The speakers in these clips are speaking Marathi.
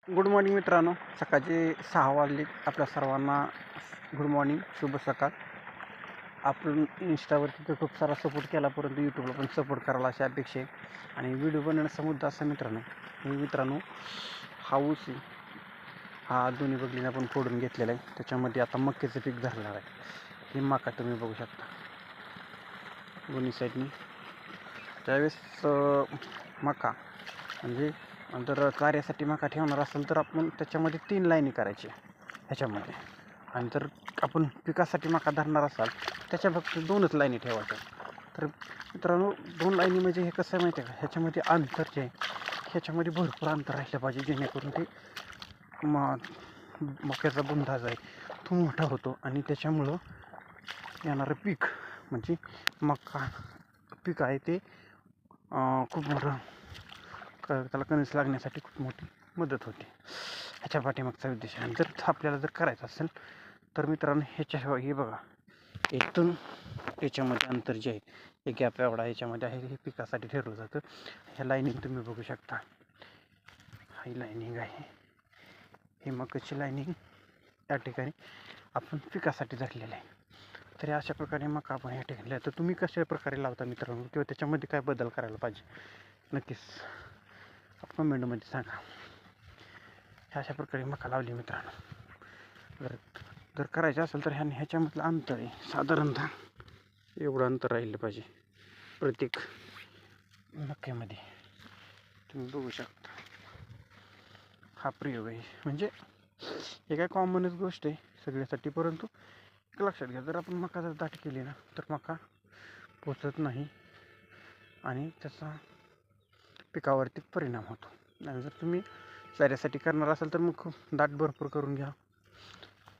गुड मॉर्निंग मित्रांनो. सकाळचे 6 वाजले. आपल्या सर्वांना गुड मॉर्निंग, शुभ सकाळ. आपण इंस्टावरती तर खूप सारा सपोर्ट केला, परंतु यूट्यूबला पण सपोर्ट करायला अशी अपेक्षा आहे. आणि व्हिडिओ बनवण्याचा मुद्दा असा मित्रांनो हाऊस हा दोन्ही बगलीने आपण फोडून घेतलेला आहे. त्याच्यामध्ये आता मक्याचं पीक धरलेलं आहे. ही मका तुम्ही बघू शकता दोन्ही साईडनी. त्यावेळेस मका म्हणजे जर कार्यासाठी मका ठेवणार असेल तर आपण त्याच्यामध्ये 3 लाईनी करायची ह्याच्यामध्ये. आणि जर आपण पिकासाठी मका धरणार असाल त्याच्या फक्त 2च लाईनी ठेवायच्या. तर मित्रांनो 2 लाईनी म्हणजे हे कसं आहे माहिती आहे का, ह्याच्यामध्ये अंतर जे आहे ह्याच्यामध्ये भरपूर अंतर राहिलं पाहिजे, जेणेकरून ते मक्याचा बुंदा जो आहे तो मोठा होतो आणि त्याच्यामुळं येणारं पीक म्हणजे मका पीक आहे ते खूप मोठं त्याला कणीस लागण्यासाठी खूप मोठी मदत होते. ह्याच्या पाठीमागचा उद्देश आहे. आणि जर आपल्याला जर करायचं असेल तर मित्रांनो हे बघा, इथून याच्यामध्ये अंतर जे आहे हे गॅप एवढा ह्याच्यामध्ये आहे, हे पिकासाठी ठरवलं जातं. ह्या लाईनिंग तुम्ही बघू शकता, ही लाईनिंग आहे, ही मकाची लाईनिंग या ठिकाणी आपण पिकासाठी धरलेलं आहे. तर अशा प्रकारे मका आपण या ठिकाणी तर तुम्ही कशा प्रकारे लावता मित्रांनो, किंवा त्याच्यामध्ये काय बदल करायला पाहिजे नक्कीच कमेंटमध्ये सांगा. अशा प्रकारे मका लावली मित्रांनो. जर करायचं असेल तर ह्याच्यामधलं अंतर आहे साधारणतः एवढं अंतर राहिलं पाहिजे प्रत्येक मक्यामध्ये. तुम्ही बघू शकता हा प्रयोग आहे. म्हणजे हे काय कॉमनच गोष्ट आहे सगळ्यासाठी, परंतु एक लक्षात घ्या, जर आपण मका जर दाट केली ना तर मका पोचत नाही आणि त्याचा पिकावरती परिणाम होतो. आणि जर तुम्ही चाऱ्यासाठी करणार असाल तर मग दाट भरपूर करून घ्या.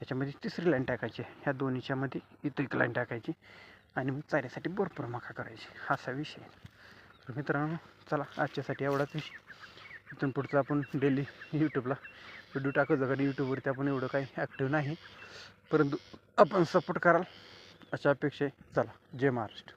याच्यामध्ये 3री लाईन टाकायची, ह्या दोन्हीच्यामध्ये इथं 1 लाईन टाकायची आणि मग चाऱ्यासाठी भरपूर मका करायची, असा विषय. तर मित्रांनो चला, आजच्यासाठी एवढाच विषय. इथून पुढचं आपण डेली यूट्यूबला व्हिडिओ टाकत जाऊ. यूट्यूबवरती आपण एवढं काही ॲक्टिव्ह नाही, परंतु आपण सपोर्ट कराल अशा अपेक्षा आहे. चला, जय महाराष्ट्र.